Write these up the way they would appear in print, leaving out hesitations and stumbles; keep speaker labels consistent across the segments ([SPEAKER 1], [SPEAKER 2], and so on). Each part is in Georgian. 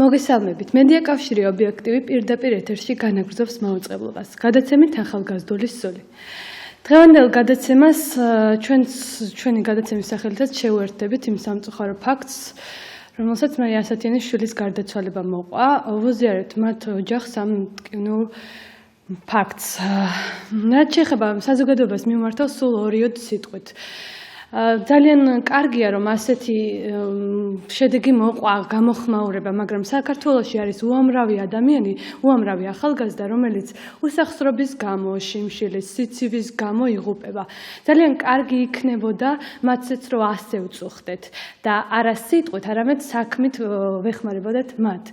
[SPEAKER 1] მოგესალმებით. მედია კავშირი ობიექტივი პირდაპირ ეთერში განაგრძობს მაუწყებლობას. გადაცემით ახალგაზრდული სული. დღევანდელ გადაცემას ჩვენი გადაცემის სახელითაც შევუერთდებით იმ სამწუხარო ფაქტს, რომელსაც მარია ასათიანის შვილის გარდაცვალება მოყვა. ვუზიარებთ მათ ოჯახს ამ მტკივნეულ ფაქტს. რაც შეეხება საზოგადოებას მიმართავს სულ 2 სიტყვით. ძალიან კარგია, რომ ასეთი შედეგი მოყვა, გამოხმაურება, მაგრამ საქართველოში არის უამრავი ადამიანი, უამრავი ახალგაზრდა, რომელიც უსახსრობის გამო, შიმშილის, სიცივის გამო იღუპება. ძალიან კარგი იქნებოდა მათაც რო ასე უწუხდეთ და არა სიტყვით, არამედ საქმით ვეხმარებოდეთ მათ.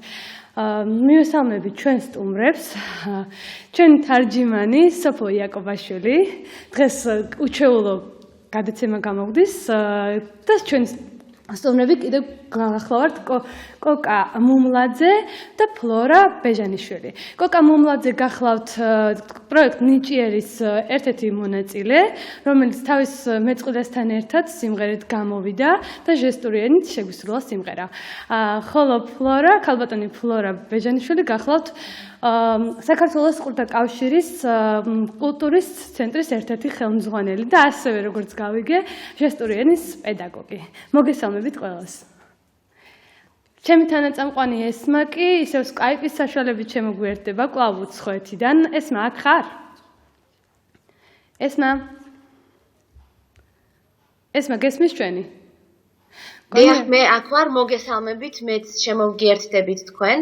[SPEAKER 1] მივესალმებით ჩვენ სტუმრებს, ჩვენი თარჯიმანი სოფო იაკობაშვილი, დღეს უჩვეულო გადაცემა გამოგდის და ჩვენ სტუმრები კიდევ გახლავართ კოკა მუმლაძე და ფლორა ბეჟანიშვილი. კოკა მუმლაძე გახლავთ პროექტ ნიჭიერის ერთ-ერთი მონაწილე, რომელიც თავის მეწყვილესთან ერთად სიმღერით გამოვიდა და ჟესტური ენით შეგვისრულა სიმღერა. ხოლო ფლორა, ქალბატონი ფლორა ბეჟანიშვილი გახლავთ საქართველოს ყურთა კავშირის კულტურის ცენტრის ერთ-ერთი ხელმძღვანელი და ასევე როგორც გავიგე, ჟესტური ენის პედაგოგი. მოგესალმებით ყველას. ჩემი თანაწამყვანი ესმა კი ისევ სკაიპის საშუალებით შემოგვიერთდება კვლავ უცხოეთიდან. ესმა აქ ხარ? ესმა გესმის ჩვენი?
[SPEAKER 2] მე აქ ვარ, მოგესალმებით, მეც შემოგიერთდებით თქვენ.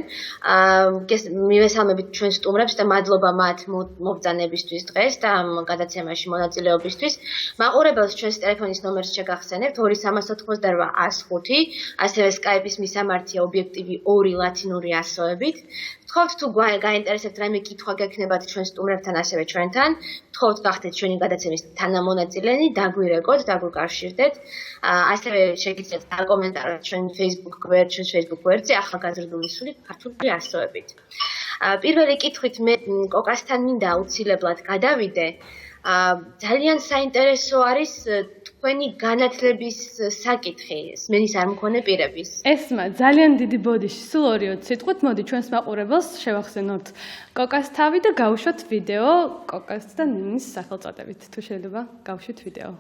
[SPEAKER 2] მივესალმებით ჩვენ სტუმრებს და მადლობა მათ მობრძანებისთვის დღეს და ამ გადაცემაში მონაწილეობისთვის. მაყურებელს ჩვენს ტელეფონის ნომერს შეგახსენებთ 2388 105, ასევე სკაიპის მისამართია ობიექტივი 2 ლათინური ასოებით. ვთხოვთ თუ გაინტერესებთ რაიმე კითხვა გექნებათ ჩვენ სტუმრებთან, ასევე ჩვენთან, ვთხოვთ გახდეთ ჩვენი გადაცემის თანამონაწილენი, დაგვირეკოთ, დაგვიკავშირდეთ. ასევე შეგიძლიათ დაკომენტაროთ ჩვენ Facebook გვერდზე ახალგაზრდული სული ქართული ასოებით. პირველი კითხვით მე კოკასთან მინდა აუცილებლად გადავიდე. ძალიან საინტერესო არის თქვენი განათლების საკითხი, სმენის არ მქონე პირების.
[SPEAKER 1] ესმა ძალიან დიდი ბოდიში, სულ 2 სიტყვით, მოდი ჩვენს მაყურებელს შევახსენოთ კოკას თავი და გავუშვათ ვიდეო კოკას და ნინის სახელწოდებით. თუ შეიძლება გავუშვით ვიდეო.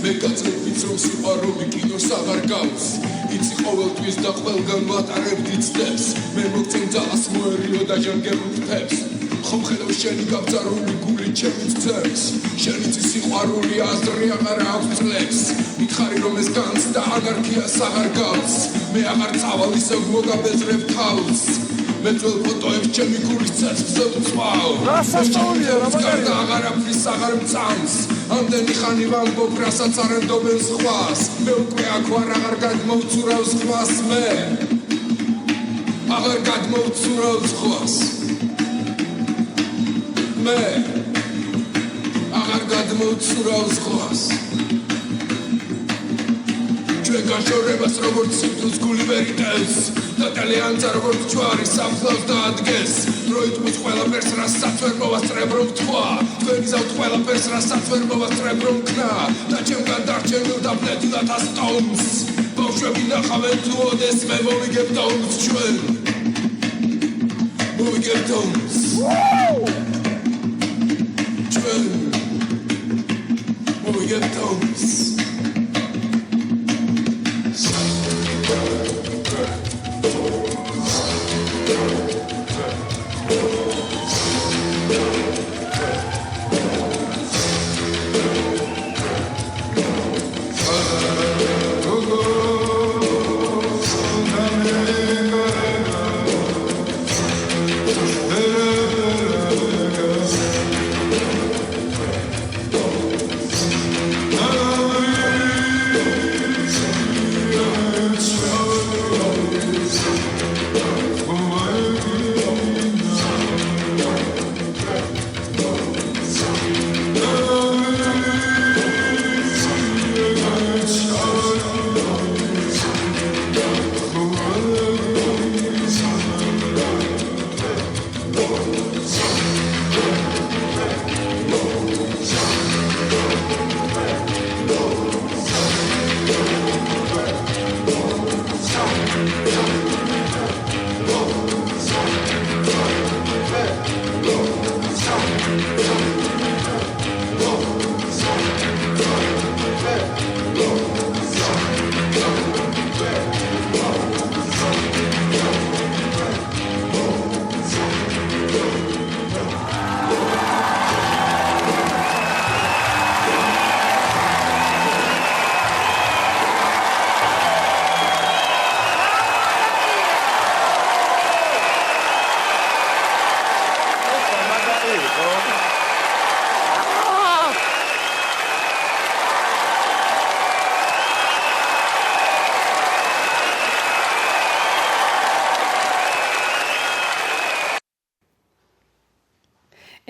[SPEAKER 3] მე გაწევით რომ სიყვარული კინოს აღარ გავს იცი ყოველთვის და ყველგან ვატარებდი ცდებს მე მოგწევს მოერიო და ჟანგერულ ხტებს ხომ ხედავ შენი გაბძარული გული ჩემს ძებს შენი სიყვარული აზრი აღარ აქვს წლებს მითხარი რომ ეს განს და ანარქიას აღარ გავს მე აღარ წავალ ისევ მოგაბეზრებ თავს მე ძველ ფოტოებს ჩემი გულის ცეცხლზე ვწვავ რასასწაულია რა მაგარია აღარაფრის აღარ მწამს ამდენი ხანი ვამბობ რასაც არ ენდობენ სხვას მე უკვე აქ ვარ აღარ გადმოვცურავ სხვას მე აღარ გადმოვცურავ სხვას მე აღარ გადმოვცურავ სხვას ჩვენ გაშორებას როგორც სიკვდილს გული ვერ იტევს დატალე ანძა როგორც ჯვარი საფლავს დაადგეს როიტყვის ყველაფერს რასაც ვერ მოვასწრებ რომ თქვა თქვენ გზავთ ყველაფერს რასაც ვერ მოვასწრებ რომ ქნა და ჩემგან დარჩენილ და ბლედილად ასტომს ბავშვები ნახავენ თუ ოდეს მე მოვიგებ დომს ჩვენ მოვიგებ დომს ჩვენ მოვიგებ დომს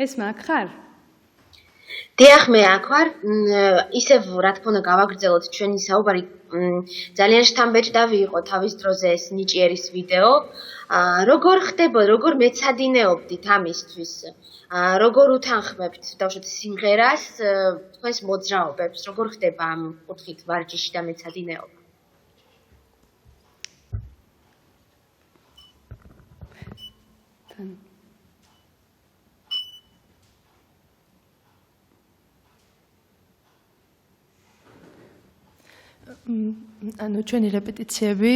[SPEAKER 1] ეს მაგ ხარ?
[SPEAKER 2] დიახ, მე აქ ვარ. ისევ რა თქმა უნდა გავაგრძელოთ ჩვენი საუბარი. ძალიან შთამბეჭდავი იყო თავის დროზე ეს ნიჭიერის ვიდეო. როგორ ხდება, როგორ მეცადინეობდით ამისთვის? როგორ უთანხმებთ დავუშვათ სიმღერას თქვენს მოძრაობებს? როგორ ხდება ამ კუთხით ვარჯიში და მეცადინეობა?
[SPEAKER 4] ანუ ჩვენი რეპეტიციები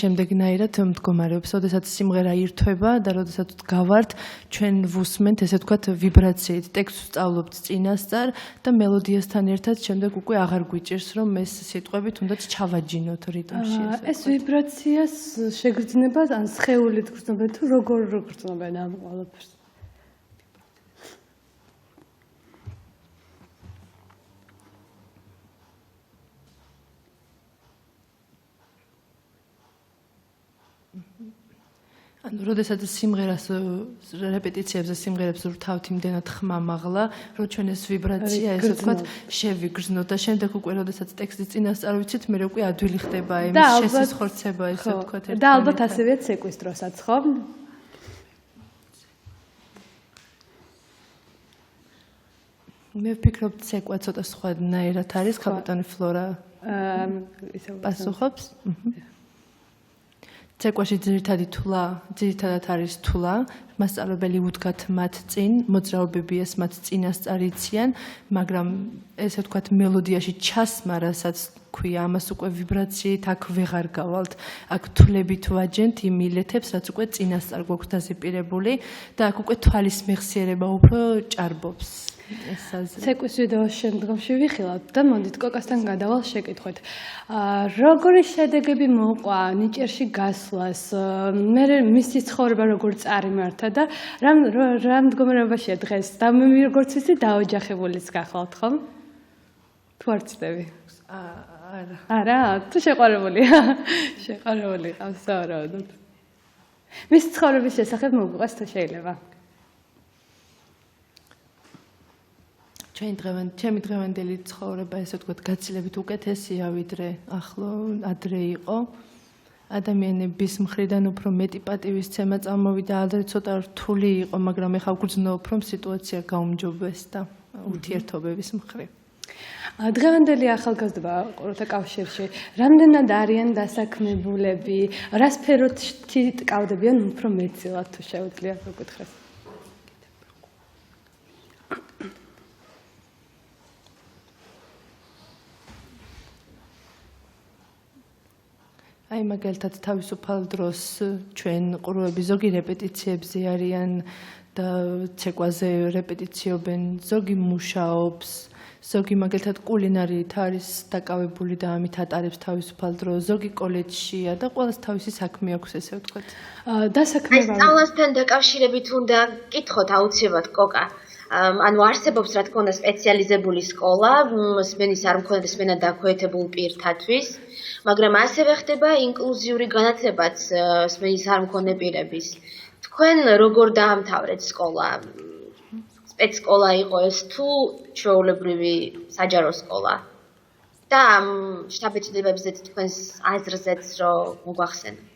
[SPEAKER 4] შემდეგნაირად მდგომარეობს, როდესაც სიმღერა ირთვება და როდესაც გავართ, ჩვენ ვუსმენთ, ესე ვთქვათ, ვიბრაციით, ტექსტს სწავლობთ წინასწარ და მელოდიასთან ერთად შემდეგ უკვე აღარ გვიჭირს, რომ ეს სიტყვები თუნდაც ჩავაჯინოთ რიტმში.
[SPEAKER 1] ეს ვიბრაციას შეგრძნება ან სხეულით გრძნობენ თუ როგორ გრძნობენ ამ ყველაფერს?
[SPEAKER 4] ანუ როდესაც სიმღერას რეპეტიციებზე სიმღერებს ვრთავთ იმდენად ხმამაღლა, რომ ჩვენ ეს ვიბრაცია, ესე ვთქვათ, შევიგრძნოთ და შემდეგ უკვე როდესაც ტექსტის წინასწარ ვიცით, მე უკვე ადვილი ხდება იმის შესიზღორცება, ესე ვთქვათ.
[SPEAKER 1] და ალბათ ასევეც ცეკვის დროსაც, ხო?
[SPEAKER 4] მე ვფიქრობ, ცეკვა ცოტა სხვანაირად არის, კაპიტანი ფლორა პასუხობს. ცეკვაში ძირითადად არის თულა, მასწავლებელი უდგათ მათ წინ, მოძრაობები ეს მათ წინასწარ იციან, მაგრამ ესე ვთქვათ მელოდიაში ჩასმა, რასაც ქვია, ამას უკვე ვიბრაციით აქ ვეღარ გავალთ, აქ თვლებით ვაჯენთ იმ მილეთებს, რაც უკვე წინასწარ გვაქვს დაზეპირებული და აქ უკვე თვალის მეხსიერება უფრო ჭარბობს.
[SPEAKER 1] ცეკვის ვიდეოს შემდგომში ვიხილავთ და მოდით კოკასთან გადავალ შეკითხვით. როგორი შედეგები მოყვა ნიჭიერში გასვლას? მე მისი ცხოვრება როგორ წარიმართა და რა მდგომარეობაშია დღეს? და მე როგორც ვიცი დაოჯახებულიც გახლავთ, ხომ? თუ არ ცდები? არა, თუ შეყვარებულია. შეყვარებული ყავს სავარაუდოდ. მისი ცხოვრების შესახებ მოგვიყვეს თუ შეიძლება?
[SPEAKER 4] ჩემი დღევანდელი ცხოვრება, ესე ვთქვათ, გაცილებით უკეთესია, ვიდრე ადრე იყო. ადამიანების მხრიდან უფრო მეტი პატივისცემა წამოვიდა, ადრე ცოტა რთული იყო, მაგრამ ეხლა ვგრძნობ, რომ სიტუაცია გაუმჯობეს და ურთიერთობების მხრივ.
[SPEAKER 1] დღევანდელი ახალგაზრდა ყურთა კავშირში რამდენად არიან დასაქმებულები, რა სფეროში ტკავდებიან უფრო მეტწილად თუ შეუძლია გეკითხეს?
[SPEAKER 4] აი მაგალითად თავისუფალ დროს ჩვენ ყურები ზოგი რეპეტიციებზე არიან და ცეკვაზე რეპეტიციობენ, ზოგი მუშაობს, ზოგი მაგალითად კულინარიით არის დაკავებული და ამით ატარებს თავისუფალ დროს, ზოგი კოლეჯშია და ყველას თავისი საქმე აქვს, ესე ვთქვათ.
[SPEAKER 1] დასაქმება
[SPEAKER 2] სწავლასთან დაკავშირებით უნდა გკითხოთ აუცილებლად კოკა. ანუ არსებობს რა თქმა უნდა სპეციალიზებული სკოლა, სმენის არ მქონდა სმენა დაქვეითებულ პირთათვის, მაგრამ ასევე ხდება ინკლუზიური განათლებაც სმენის არ მქონე პირების. თქვენ როგორ დაამთავრეთ სკოლა? სპეცსკოლა იყო ეს თუ ჩვეულებრივი საჯარო სკოლა? და ამ შთაბეჭდილებებზე თქვენს აზრზეც რომ მოგვახსენოთ.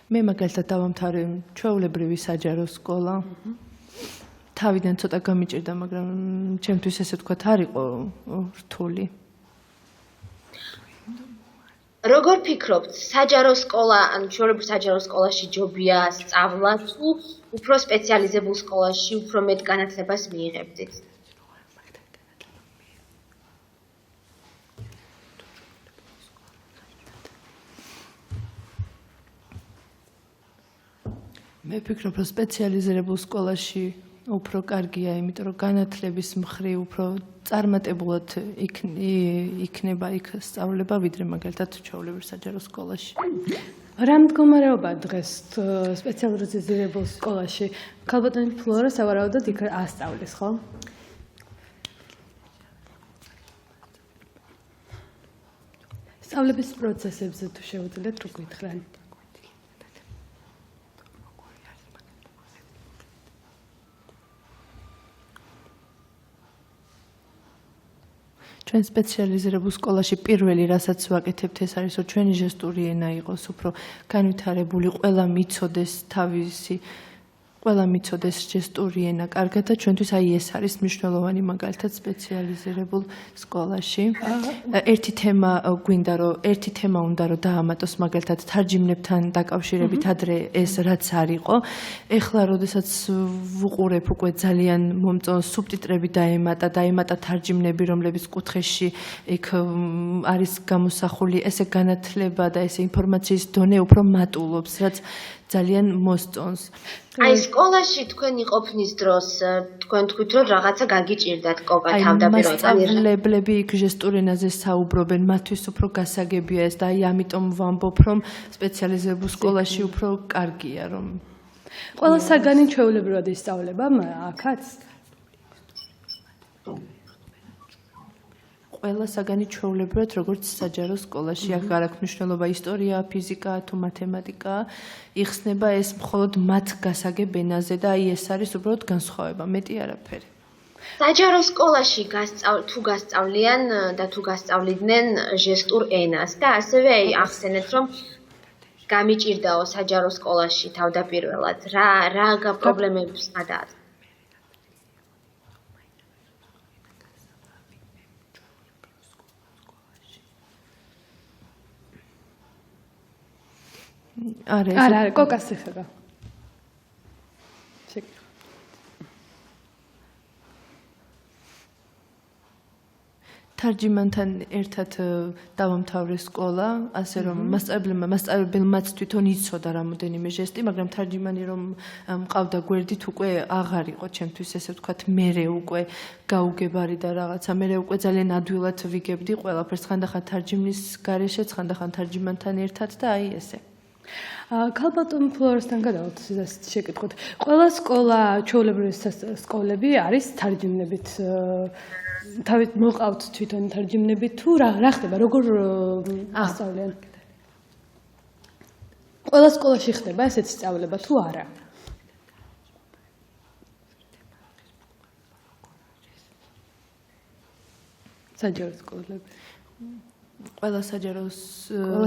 [SPEAKER 4] მე მაგალითად დავამთავრე ჩვეულებრივი საჯარო სკოლა. თავიდან ცოტა გამიჭირდა, მაგრამ ჩემთვის ესე ვთქვათ არ იყო რთული.
[SPEAKER 2] როგორ ფიქრობთ, საჯარო სკოლა, ანუ ჩვეულებრივ საჯარო სკოლაში ჯობია სწავლა თუ უფრო სპეციალიზებულ სკოლაში უფრო მეტ განათლებას მიიღებდით?
[SPEAKER 4] მე ვფიქრობ, რომ სპეციალიზებულ სკოლაში უფრო კარგია, იმიტომ რომ განათლების მხრივ უფრო წარმატებულად იქნება იქ სწავლება, ვიდრე მაგალითად ჩვეულებრივ საჯარო სკოლაში.
[SPEAKER 1] რა მდგომარეობა დღეს სპეციალიზებულ სკოლაში? ქალბატონი ფლორა სავარაუდოდ იქ ასწავლის, ხო? სწავლების პროცესებზე თუ შეუძლიათ რო გითხრან.
[SPEAKER 4] ჩვენ სპეციალიზირებულ სკოლაში პირველი რასაც ვაკეთებთ ეს არის რომ ჩვენი ჟესტური ენა იყოს უფრო განვითარებული, ყველა მიცოდეს ჟესტური ენა კარგად და ჩვენთვის აი ეს არის მნიშვნელოვანი მაგალითად სპეციალიზირებულ სკოლაში. ერთი თემა უნდა რომ დაამატოს მაგალითად თარჯიმნებთან დაკავშირებით ადრე ეს რაც არ იყო. ეხლა როდესაც ვუყურებ უკვე ძალიან მომწონს სუბტიტრები დაემატა თარჯიმნები რომლებიც კუთხეში იქ არის გამოსახული ესე განათლება და ესე ინფორმაციის დონე უფრო მატულობს რაც ძალიან მოსწონს.
[SPEAKER 2] აი სკოლაში თქვენი ყოფნის დროს თქვენ თქვით რომ რაღაცა გაგიჭირდათ კოკა თავდაპირველად.
[SPEAKER 4] მასწავლებლები იქ ჟესტურ ენაზე საუბრობენ, მათთვის უფრო გასაგებია ეს და აი ამიტომ ვამბობ რომ სპეციალიზებულ სკოლაში უფრო კარგია რომ
[SPEAKER 1] ყველა საგანი ჩვეულებრივად ისწავლება აქაც?
[SPEAKER 4] ყველა საგანი ჩვეულებრივად როგორც საჯარო სკოლაში აქ არ აქვს მნიშვნელობა ისტორია, ფიზიკა თუ მათემატიკა, იხსნება ეს მხოლოდ მათ გასაგებ ენაზე და აი ეს არის უბრალოდ განსხვავება, მეტი არაფერი.
[SPEAKER 2] საჯარო სკოლაში თუ გასწავლიან და თუ გასწავლიდნენ ჟესტურ ენას და ასევე აი ახსენეთ რომ გამიჭირდაო საჯარო სკოლაში თავდაპირველად რა პრობლემებს გადააწყდა?
[SPEAKER 1] არა, კოკას ეხება.
[SPEAKER 4] თარჯიმანთან ერთად დავამთავრე სკოლა, ასე რომ მასწავლებელმაც თვითონ იცოდა რამოდენიმე ჟესტი, მაგრამ თარჯიმანი რომ მყავდა გვერდით უკვე აღარ იყო ჩემთვის ესე ვთქვათ მერე უკვე გაუგებარი და რაღაცა მერე უკვე ძალიან ადვილად ვიგებდი ყველაფერს ხანდახან თარჯიმნის გარეშე, ხანდახან თარჯიმანთან ერთად და აი ესე.
[SPEAKER 1] ქალბატონ ფლორესთან გადავალთ შეკითხოთ. ყველა სკოლა ჩვეულებრივი სკოლები არის თარჯიმნებით თავით მოყავთ თვითონ თარჯიმნები თუ რა ხდება როგორ ასწავლიან? ყველა სკოლაში ხდება ესეთი სწავლება თუ არა? საჯარო სკოლები ყველა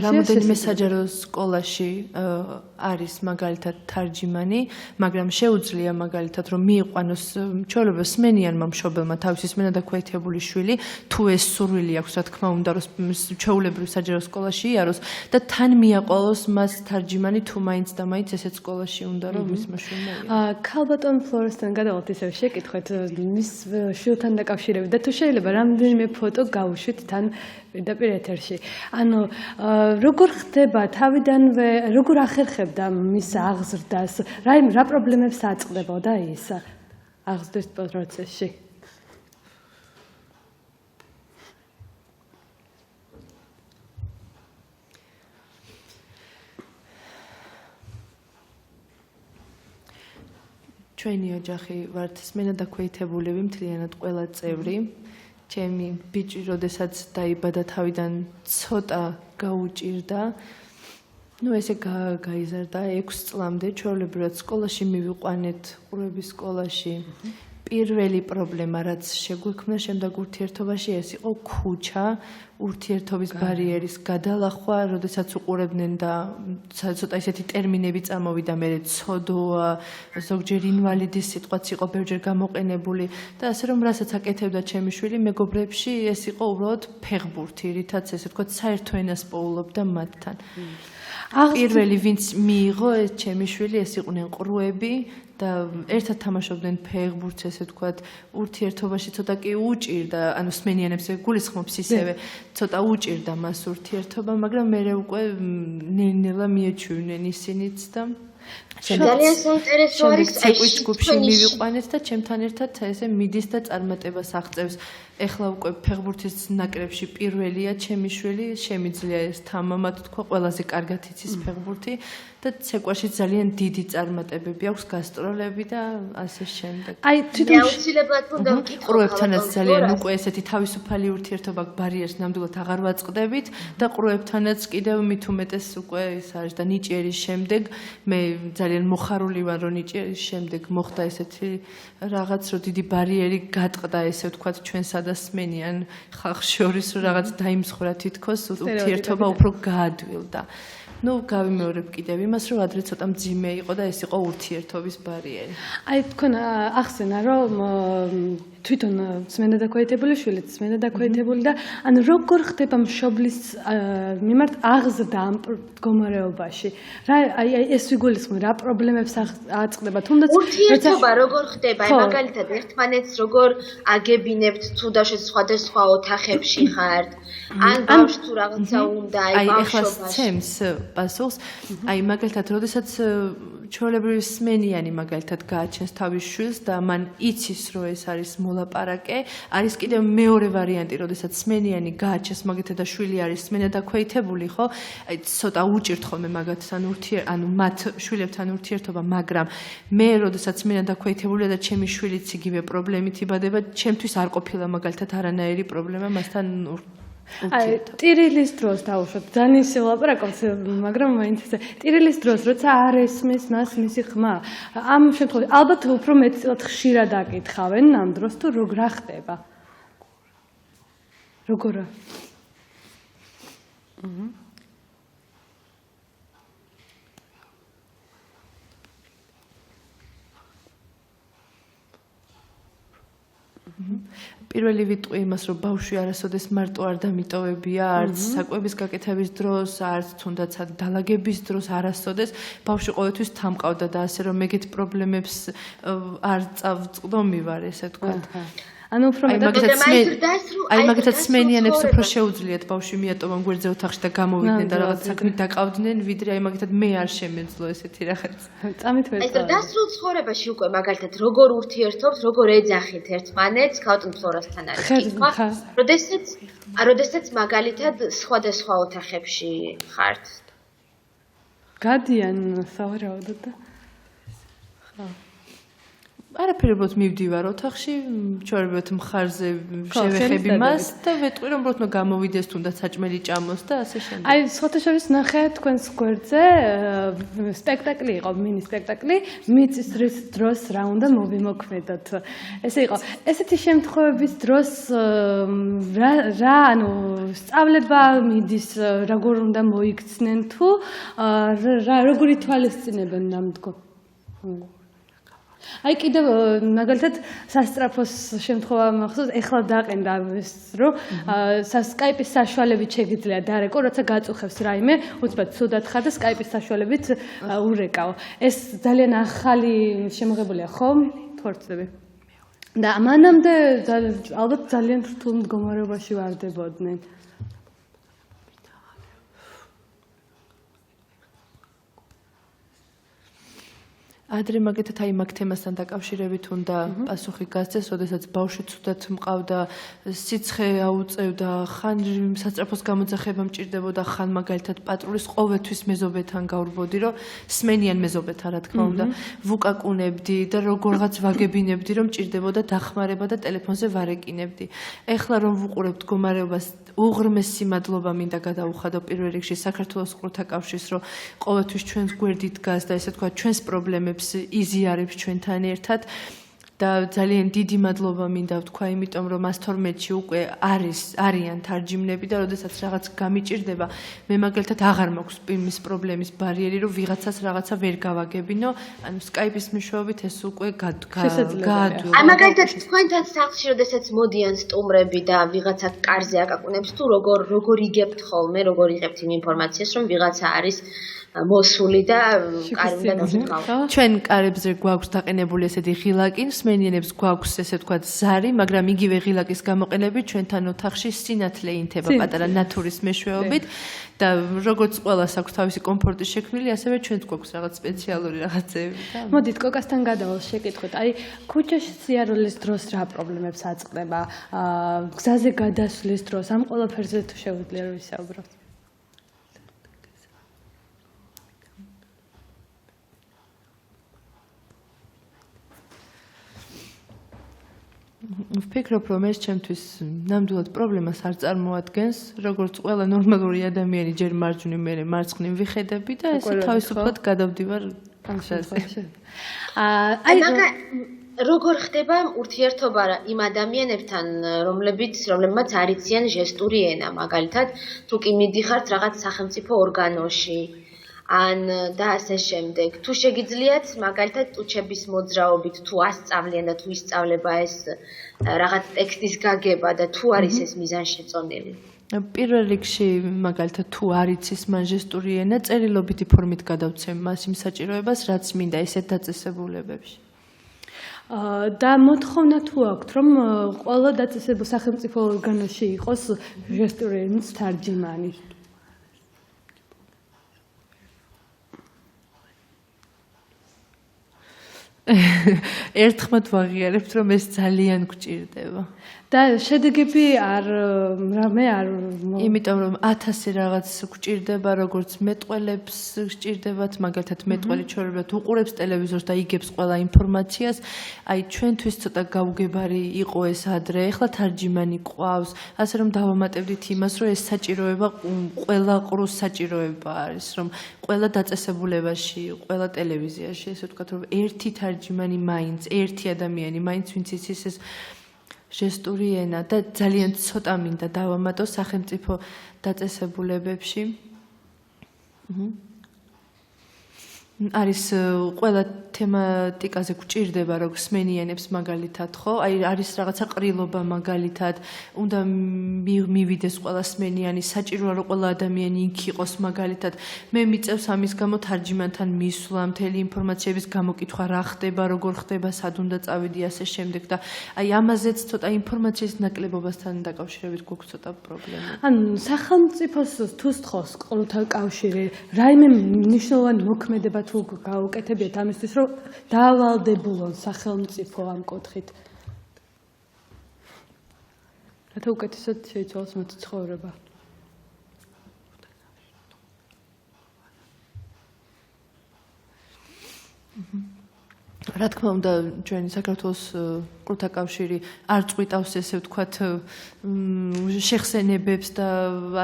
[SPEAKER 1] რამოდენიმე საჯარო სკოლაში არის მაგალითად თარჯიმანი, მაგრამ შეუძლია მაგალითად რომ მიიყვანოს ჩვეულებრივ სმენიანმა მშობელმა თავისი სმენა დაქვეითებული შვილი, თუ ეს სურვილი აქვს, რა თქმა უნდა, რომ ჩვეულებრივ საჯარო სკოლაში იაროს და თან მიაყოლოს მას თარჯიმანი, თუ მაინც და მაინც ესეთ სკოლაში უნდა რომ მისმა შვილმა იაროს. ქალბატონ ფლორესთან გადავალთ ისევ შეკითხეთ მის შვილთან დაკავშირებით და თუ შეიძლება რამდენიმე ფოტო გავუშვით თან პირდაპირ ეთერში. ანუ როგორ ხდება თავიდანვე, როგორ ახერხებდა მის აღზრდას, რა პრობლემებს აწყდებოდა ის აღზრდის პროცესში?
[SPEAKER 4] ჩვენი ოჯახი ვართ სმენა დაქვეითებულები მთლიანად ყველა წევრი. ჩემი ბიჭი, როდესაც დაიბადა, თავიდან ცოტა გაუჭირდა. ესე გაიზარდა 6 წლამდე, ჩვეულებრივად სკოლაში მივიყვანეთ, ყურების სკოლაში. პირველი პრობლემა, რაც შეგვექმნა შემდეგ ურთიერთობაში, ეს იყო ქუჩა, ურთიერთობის ბარიერის გადალახვა, როდესაც უყურებდნენ და ცოტა ისეთი ტერმინები წამოვიდა, მე ცოდოა, ზოგჯერ ინვალიდის სიტყვაც იყო ბევრჯერ გამოყენებული და ასე რომ რასაც აკეთებდა ჩემი შვილი, მეგობრებში ეს იყო უბრალოდ ფეხბურთი, რითაც ესე ვთქვათ, საერთო ენას პოულობდა მათთან. პირველი ვინც მიიღო ეს ჩემი შვილი, ეს იყვნენ ყრუები და ერთად თამაშობდნენ ფეხბურთს, ესე ვთქვათ, ურთიერთობაში ცოტა კი უჭირდა, ანუ სმენიანებს გულისხმობს ისევე, ცოტა უჭირდა მას ურთიერთობა, მაგრამ მე უკვე ნელ-ნელა მიეჩვივნენ ისინიც და
[SPEAKER 2] ძალიან საინტერესო არის
[SPEAKER 4] ცეკვით ჯგუფში მივიყვანეთ და ჩემთან ერთად ესე მიდის და წარმატებას აღწევს. ეხლა უკვე ფეხბურთის ნაკრებში პირველია ჩემი შვილი, შემიძლია ეს თამამად თქვა, ყველაზე კარგად იცის ფეხბურთი და ცეკვაში ძალიან დიდი წარმატებები აქვს გასტროლები და ასე შემდეგ.
[SPEAKER 1] აი თვითონ
[SPEAKER 2] აუცილებლად უნდა ვკითხო
[SPEAKER 4] ყრუებთანაც ძალიან უკვე ესეთი თავისუფალი ურთიერთობა ბარიერს ნამდვილად აღარ ვაწყდებით და ყრუებთანაც კიდევ მით უმეტეს უკვე ის არის და ნიჭიერის შემდეგ მე ძალიან მოხარული ვარ რომ ნიჭიერის შემდეგ მოხდა ესეთი რაღაც რომ დიდი ბარიერი გატყდა ესე ვთქვათ ჩვენსა და სმენიან ხალხს შორის რომ რაღაც დაიმსხვრა თითქოს ურთიერთობა უფრო გაადვილდა. ნუ გავიმეორებ კიდევ იმას რომ ადრე ცოტა მძიმე იყო და ეს იყო ურთიერთობის ბარიერი.
[SPEAKER 1] აი თქვენ ახსენა რომ თვითონ სმენა დაქვეითებული შვილიც სმენა დაქვეითებული და ან როგორ ხდება მშობლის მიმართ აღზრდა ამ მდგომარეობაში რა აი ეს ვიგულისხმობ რა პრობლემებს აწყდება თუნდაც
[SPEAKER 2] ურთიერთობა როგორ ხდება აი მაგალითად ერთმანეთს როგორ აგებინებთ თუ სხვადასხვა ოთახებში ხართ ან ბავშვს თუ რაღაცა უნდა
[SPEAKER 4] აი ეხლა ცემს პასუხს აი მაგალითად როდესაც ჩვეულებრივი სმენიანი მაგალითად გააჩენს თავის შვილს და მან იცის რომ ეს არის მოლაპარაკე არის კიდევ მეორე ვარიანტი როდესაც სმენიანი გააჩენს მაგალითად და შვილი არის სმენა დაქვეითებული ხო აი ცოტა უჭირთ ხოლმე მაგათთან ანუ მათ შვილებთან ურთიერთობა მაგრამ მე როდესაც სმენა დაქვეითებულია და ჩემი შვილიც იგივე პრობლემით იბადება ჩემთვის არ ყოფილა მაგალითად არანაირი პრობლემა მასთან
[SPEAKER 1] აი ტირილის დროს დავუშვათ ძალიან სილაპარაკობთ მაგრამ მაინც ესე ტირილის დროს როცა არ ესმის მას მისი ხმა ამ შემთხვევაში ალბათ უფრო მეტად ხშირად აკითხავენ ამ დროს თუ რა ხდება როგორა
[SPEAKER 4] პირველი ვიტყვი იმას, რომ ბავშვი არასოდეს მარტო არ დამიტოვებია, არც საკვების გაკეთების დროს, არც თუნდაც დალაგების დროს არასოდეს ბავშვი ყოველთვის თამყავდა და ასე რომ ეგეთ პრობლემებს არ წავწყდომი ვარ, ესე ვთქვათ.
[SPEAKER 1] ანუ უფრო მეტად
[SPEAKER 4] აი მაგათაც სმენიანებს უფრო შეუძლიათ ბავშვი მიატოვონ გვერდზე ოთახში და გამოვიდნენ და რაღაც საქმით დაკავდნენ, ვიდრე აი მაგათაც მე არ შემეძლო ესეთი რაღაც.
[SPEAKER 1] წამით ვერ
[SPEAKER 2] აი დასრულ ცხოვრებაში უკვე მაგალითად როგორ ურთიერთობთ, როგორ ეძახით ერთმანეთს, ქალწულ ფლორასთან არის კითხვა. როდესაც მაგალითად სხვადასხვა ოთახებში ხართ.
[SPEAKER 1] გადიან სავარაუდოდ და ხო
[SPEAKER 4] არაფერი უბრალოდ მივდივარ ოთახში, ჩვეულებრივად მხარზე შევეხები მას და ვეტყვი რომ უბრალოდ გამოვიდეს თუნდაც საჭმელი ჭამოს და ასე შემდეგ.
[SPEAKER 1] აი სხვათა შორის ნახე თქვენს გვერდზე სპექტაკლი იყო, მინი სპექტაკლი, მიწის დროს რა უნდა მოვიმოქმედოთ. ესე იყო. ესეთი შემთხვევების დროს რა ანუ სწავლება მიდის, როგორ უნდა მოიქცნენ თუ როგორ ითვალისწინებენ ნამდვილ აი კიდევ მაგალითად სასტრაფოს შემთხვევა მახსოვს ეხლა დაყენდა ეს რომ სკაიპის საშუალებით შეგიძლია დარეკო როცა გაწუხებს რაიმე უცბად ცუდად ხარ და სკაიპის საშუალებით ურეკაო ეს ძალიან ახალი შემოღებულია ხო თორცები და მანამდე ალბათ ძალიან რთულ მდგომარეობაში ვარდებოდნენ
[SPEAKER 4] ადრე მაგეთად აი მაგ თემასთან დაკავშირებით უნდა პასუხი გასცეს, როდესაც ბავშვი ცუდად მყავდა, სიცხე აუწევდა, ხან სასწრაფოს გამოძახება მჭირდებოდა, ხან მაგალითად პატრულის ყოველთვის მეზობელთან გავრბოდი, რომ სმენიან მეზობელთან რა თქმა უნდა, ვუკაკუნებდი და როგორღაც ვაგებინებდი, რომ მჭირდებოდა დახმარება და ტელეფონზე ვარეკინებდი. ეხლა რომ ვუყურებთ მდგომარეობას უღრმესი მადლობა მინდა გადაუხადო პირველ რიგში საქართველოს ყრუთა კავშირს, რომ ყოველთვის ჩვენს გვერდით დგას და ესე თქვა ჩვენს პრობლემებს იზიარებს ჩვენთან ერთად და ძალიან დიდი მადლობა მინდა ვთქვა, იმიტომ რომ 112-ში უკვე არიან თარჯიმნები და როდესაც რაღაც გამიჭირდება, მე მაგალითად აღარ მაქვს იმის პრობლემის ბარიერი, რომ ვიღაცას რაღაცა ვერ გავაგებინო, ანუ სკაიპის მეშვეობით ეს უკვე გაადვილა.
[SPEAKER 2] აი მაგალითად თქვენთან სახლში როდესაც მოდიან სტუმრები და ვიღაცა კარზე აკაკუნებს თუ როგორ იგებთ ხოლმე, როგორ იღებთ იმ ინფორმაციას, რომ ვიღაცა არის მოსული და კარი უნდა დავსკავო.
[SPEAKER 4] ჩვენ კარებზე გვაქვს დაყენებული ესეთი ღილაკი, სმენიანებს გვაქვს ესე ვთქვათ ზარი, მაგრამ იგივე ღილაკის გამოყენებით ჩვენთან ოთახში სინათლე ინთება პატარა ნატურის მეშვეობით და როგორც ყველას აქვს თავისი კომფორტი შექმნილი, ასევე ჩვენც გვაქვს რაღაც სპეციალური რაღაცები და
[SPEAKER 1] მოდით კოკასთან გადავალ შეკითხვით. აი ქუჩაში სიარულის დროს რა პრობლემებს აწყდება? გზაზე გადასვლის დროს ამ ყველაფერზე თუ შეუძლია რომ ვისაუბროთ.
[SPEAKER 4] ვფიქრობ, რომ ეს ჩემთვის ნამდვილად პრობლემას არ წარმოადგენს, როგორც ყველა ნორმალური ადამიანი ჯერ მარჯვნივ, მერე მარცხნივ ვიხედები და ესე თავისუფლად გადავდივარ
[SPEAKER 1] ამაში.
[SPEAKER 2] როგორ ხდება ურთიერთობა იმ ადამიანებთან, რომლებმაც არ იციან ჟესტური ენა, მაგალითად, თუ კი მიდიხართ რაღაც სახელმწიფო ორგანოში, ან და ასე შემდეგ. თუ შეგიძლიათ, მაგალითად, ტუჩების მოძრაობით თუ ასწავლიან და თუ ისწავლება ეს რაღაც ტექსტის გაგება და თუ არის ეს მიზანშეწონილი.
[SPEAKER 4] პირველ რიგში, მაგალითად, თუ არ იცის მან ჟესტური ენა, წერილობითი ფორმით გადავცემ მას იმ საჭიროებას, რაც მინდა ესეთ დაწესებულებებში.
[SPEAKER 1] და მოთხოვნა თუ აქვთ, რომ ყველა დაწესებულ სახელმწიფო ორგანოში იყოს ჟესტური ენის თარჯიმანი.
[SPEAKER 4] ერთხმად ვაღიარებთ, რომ ეს ძალიან გვჭირდება.
[SPEAKER 1] და შედეგები რამე არ
[SPEAKER 4] იმიტომ რომ 1000 რაღაც გვჭირდება, როგორც მეტყველებს გვჭირდებათ, მაგალითად მეტყველი ჩვეულებრივ უყურებს ტელევიზორს და იგებს ყველა ინფორმაციას. აი ჩვენთვის ცოტა გაუგებარი იყო ეს ადრე, ეხლა თარჯიმანი ყავს, ასე რომ დავამატებდით იმას, რომ ეს საჭიროება ყველა ყრუს საჭიროება არის, რომ ყველა დაწესებულებაში, ყველა ტელევიზიაში, ესე ვთქვათ, რომ ერთი თარჯიმანი მაინც, ერთი ადამიანი მაინც ვინც იცის ეს ჟესტური ენა და ძალიან ცოტა მინდა დავამატო სახელმწიფო დაწესებულებებში. არის ყველა თემატიკაზე გვჭირდება რომ სმენიანებს მაგალითად ხო? აი არის რაღაცა ყრილობა მაგალითად, უნდა მივიდეს ყველა სმენიანი, საჭიროა რომ ყველა ადამიანი იქ იყოს მაგალითად. მე მიწევს ამის გამო თარჯიმანთან მისვლა, მთელი ინფორმაციების გამოკითხვა, რა ხდება, როგორ ხდება, სად უნდა წავიდი ასე შემდეგ და აი ამაზეც ცოტა ინფორმაციის ნაკლებობასთან დაკავშირებით გვაქვს ცოტა პრობლემა.
[SPEAKER 1] ანუ სახელმწიფოს თუ სთხოვს ყრუთა კავშირი, რაიმე მნიშვნელოვანი მოქმედება თუ გაუკეთებიათ ამისთვის, რომ დაავალდებულონ სახელმწიფო ამ კუთხით. რათა უკეთესად შეიცვალოს მათი ცხოვრება.
[SPEAKER 4] რა თქმა უნდა, ჩვენი საქართველოს ყრუთა კავშირი არ წყვიტავს ესე ვთქვათ შეხსენებებს და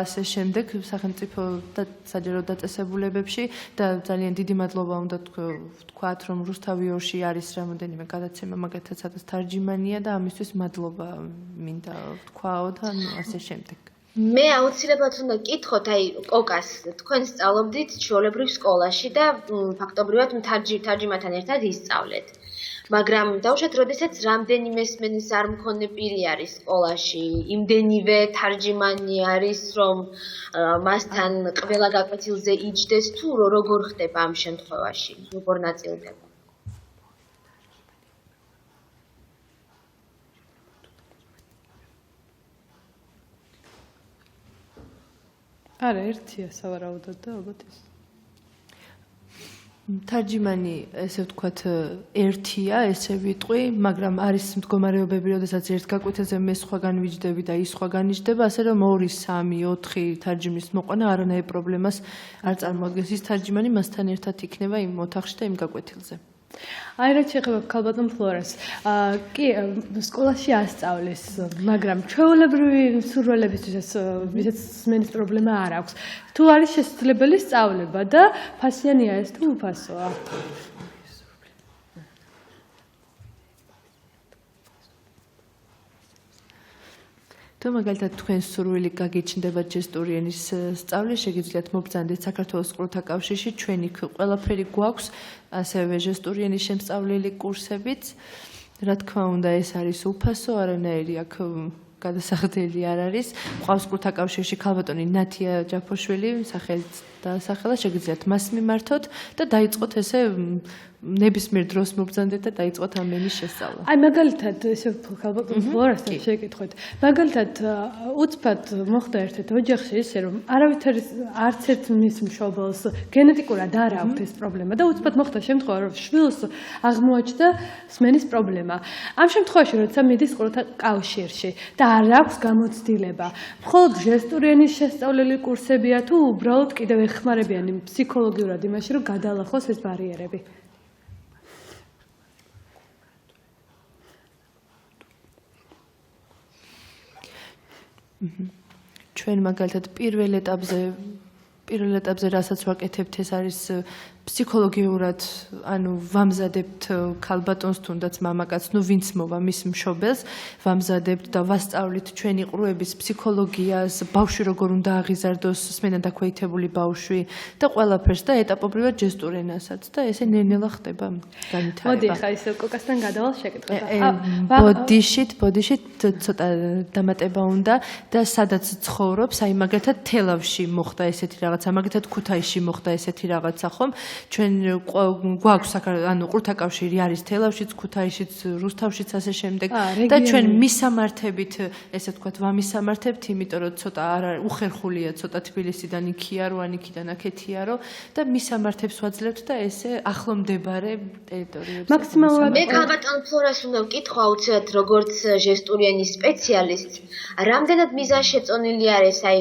[SPEAKER 4] ასე შემდეგ სახელმწიფო და საჯარო დაწესებულებებში და ძალიან დიდი მადლობა უნდა ვთქვათ, რომ რუსთავიორში არის რამოდენიმე გადაცემა, მაგალითად, სადაც თარჯიმანია და ამისთვის მადლობა მინდა ვთქვაო და ასე შემდეგ.
[SPEAKER 2] მე აუცილებლად უნდა გკითხოთ, აი კოკას თქვენ სწავლობდით ჩვეულებრივ სკოლაში და ფაქტობრივად თარჯიმანთან ერთად ისწავლეთ. მაგრამ დავუშვათ, როდესაც რამდენიმე სმენის არ მქონე პირი არის სკოლაში, იმდენივე თარჯიმანი არის, რომ მასთან ყველა გაკვეთილზე იჯდეს თუ როგორ ხდება ამ შემთხვევაში, როგორ ნაწილდება?
[SPEAKER 1] არა, ერთია სავარაუდოდ და ალბათ ის.
[SPEAKER 4] თარჯიმანი, ესე ვთქვათ, ერთია, ესე ვიტყვი, მაგრამ არის მდგომარეობები, როდესაც ერთ გაკვეთილზე მე სხვაგან ვიჯდები და ის სხვაგან იჯდება, ასე რომ 2, 3, 4 თარჯიმნის მოყვანა არანაირ პრობლემას არ წარმოადგენს. ის თარჯიმანი მასთან ერთად იქნება იმ ოთახში და იმ გაკვეთილზე.
[SPEAKER 1] აი რაც შეეხება ქალბატონ ფლორას, კი სკოლაში ასწავლის, მაგრამ ჩვეულებრივი მსურველებისთვის ვისაც სმენის პრობლემა არ აქვს. თუ არის შესაძლებელი სწავლება და ფასიანია ეს თუ უფასოა?
[SPEAKER 4] თუ მაგალითად თქვენ სურვილი გაგიჩნდება ჟესტური ენის სწავლა, შეგიძლიათ მობრძანდეთ საქართველოს ყრუთა კავშირში, ჩვენ იქ ყველაფერი გვაქვს, ასევე ჟესტური ენის შემსწავლელი კურსებიც. რა თქმა უნდა, ეს არის უფასო, არანაირი აქ გადასახდელი არ არის. ყავს ყრუთა კავშირში ქალბატონი ნათია ჯაფოშვილი, სახელით დაასახელა, შეგიძლიათ მას მიმართოთ და დაიწყოთ ესე ნებისმიერ დროს მობრძანდეთ და დაიწყოთ ამ ენის შესწავლა.
[SPEAKER 1] აი მაგალითად ესე ქალბატონ ფლორასთან შეკითხოთ. მაგალითად უცბად მოხდა ერთ-ერთ ოჯახში ისე რომ არავითარი არც ერთ მის მშობელს გენეტიკურად არ აქვს ეს პრობლემა და უცბად მოხდა შემთხვევა რომ შვილს აღმოაჩნდა სმენის პრობლემა. ამ შემთხვევაში როცა მიდის ყრუთა კავშირში და არ აქვს გამოცდილება, მხოლოდ ჟესტური ენის შესწავლელი კურსებია თუ უბრალოდ კიდევ ეხმარებიან ფსიქოლოგიურად იმაში რომ გადაალახოს ეს ბარიერები?
[SPEAKER 4] ჩვენ მაგალითად პირველ ეტაპზე რასაც ვაკეთებთ ეს არის ფსიქოლოგიურად ანუ ვამზადებთ ქალბატონს თუნდაც მამაკაცს ნუ ვინც მოვა მის მშობელს ვამზადებთ და ვასწავლით ჩვენი ყრუების ფსიქოლოგიას ბავშვი როგორ უნდა აღიზარდოს სმენა დაქვეითებული ბავშვი და ყველაფერს და ეტაპობრივად ჯესტურ ენასაც და ესე ნელ-ნელა ხდება განვითარება.
[SPEAKER 1] მოდი ხა ისე კოკასთან გადავალ შეკითხება.
[SPEAKER 4] ბოდიშით ცოტა დამატება უნდა და სადაც ცხოვრობს, აი მაგალითად თელავში მოხდა ესეთი რაღაცა, მაგალითად ქუთაისში მოხდა ესეთი რაღაცა, ხომ? ჩვენ გვაქვს ანუ ყრუთაკავშირი არის თელავშიც, ქუთაისშიც, რუსთავშიც ასე შემდეგ და ჩვენ მისამართებით, ესე ვთქვათ, ვამისამართებთ, იმიტომ რომ ცოტა უხერხულია, ცოტა თბილისიდან იქია რო, ან იქიდან აქეთია რო და მისამართებს ვაძლევთ და ესე ახლომდებარე ტერიტორიებზე.
[SPEAKER 1] მაქსიმალურად
[SPEAKER 2] მე ქალბატონ ფლორას უნდა ვკითხო აუცილებლად როგორც ჟესტური ენის სპეციალისტს, რამდენად მიზანშეწონილი არის აი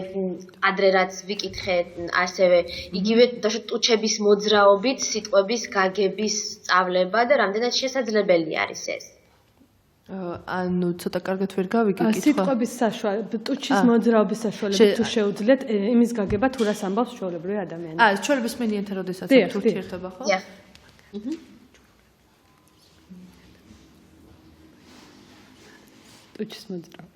[SPEAKER 2] ადრე რაც ვიკითხე ასევე იგივე ტუჩების მოძრაობით, სიტყვების გაგების სწავლება და რამდენად შესაძლებელი არის ეს?
[SPEAKER 4] ანუ ცოტა კარგად ვერ გავიგე კითხვა.
[SPEAKER 1] სიტყვების საშუალებით, ტუჩის მოძრაობის საშუალებით თუ შეუძლიათ იმის გაგება თუ რას ამბობს ჩვეულებრივი ადამიანი.
[SPEAKER 4] ჩვეულებრივ სმენიანთან როდესაც აქვთ ურთიერთობა, ხო?
[SPEAKER 2] დიახ.
[SPEAKER 1] ტუჩის მოძრაობით.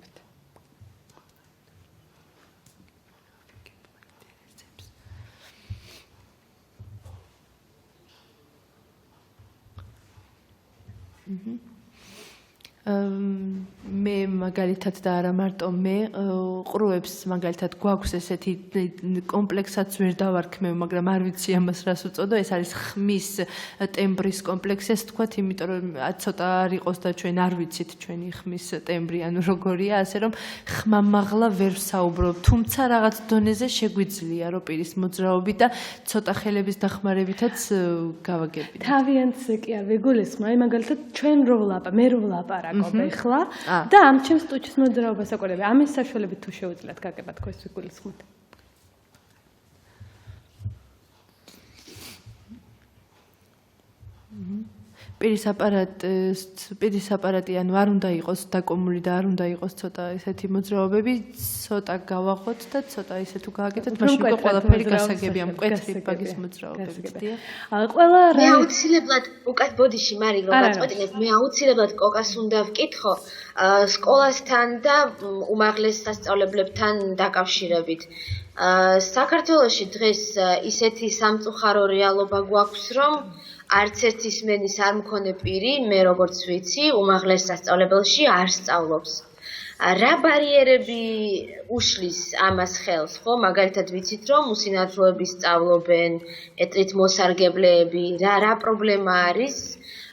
[SPEAKER 1] მე მაგალითად და არა მარტო მე ყრუებს მაგალითად გვაქვს ესეთი კომპლექსაც ვერ დავარქმევ, მაგრამ არ ვიცი ამას რას უწოდო, ეს არის ხმის ტემბრის კომპლექსი, ასე ვთქვათ, იმიტომ რომ ცოტა არ იყოს და ჩვენ არ ვიცით ჩვენი ხმის ტემბრი, ანუ როგორია, ასე რომ ხმამაღლა ვერ ვსაუბრობ, თუმცა რაღაც დონეზე შეგვიძლია რო პირის მოძრაობით და ცოტა ხელების დახმარებითაც გავაგებინე. თავიანთს კი არ ვიგულისხმ, აი მაგალითად ჩვენ რო მე რო ვლაპარაკობ ეხლა და ამ ჩემს ტუჩის მოძრაობას აკვირდები. ამის საშუალებით თუ შეუძლიათ გაგება თქვენს ვიგულისხმოთ. პირის აპარატი ანუ არ უნდა იყოს დაკომული და არ უნდა იყოს ცოტა ესეთი მოძრაობები, ცოტა გავაღოთ და ცოტა ესე თუ გააკეთოთ, მაშინ უკვე ყველაფერი გასაგებია, მკვეთრი ბაგის მოძრაობებით. ყველა
[SPEAKER 2] მე აუცილებლად უკეთ ბოდიში მარი რომ გაწყვეტინებ, მე აუცილებლად კოკას უნდა ვკითხო სკოლასთან და უმაღლეს სასწავლებლებთან დაკავშირებით. საქართველოში დღეს ისეთი სამწუხარო რეალობა გვაქვს, რომ არც ერთი სმენის არ მქონე პირი, მე როგორც ვიცი, უმაღლეს სასწავლებელში არ სწავლობს. რა ბარიერები უშლის ამას ხელს, ხო? მაგალითად ვიცით, რომ უსინათლოები სწავლობენ, ეტლით მოსარგებლეები, რა პრობლემა არის?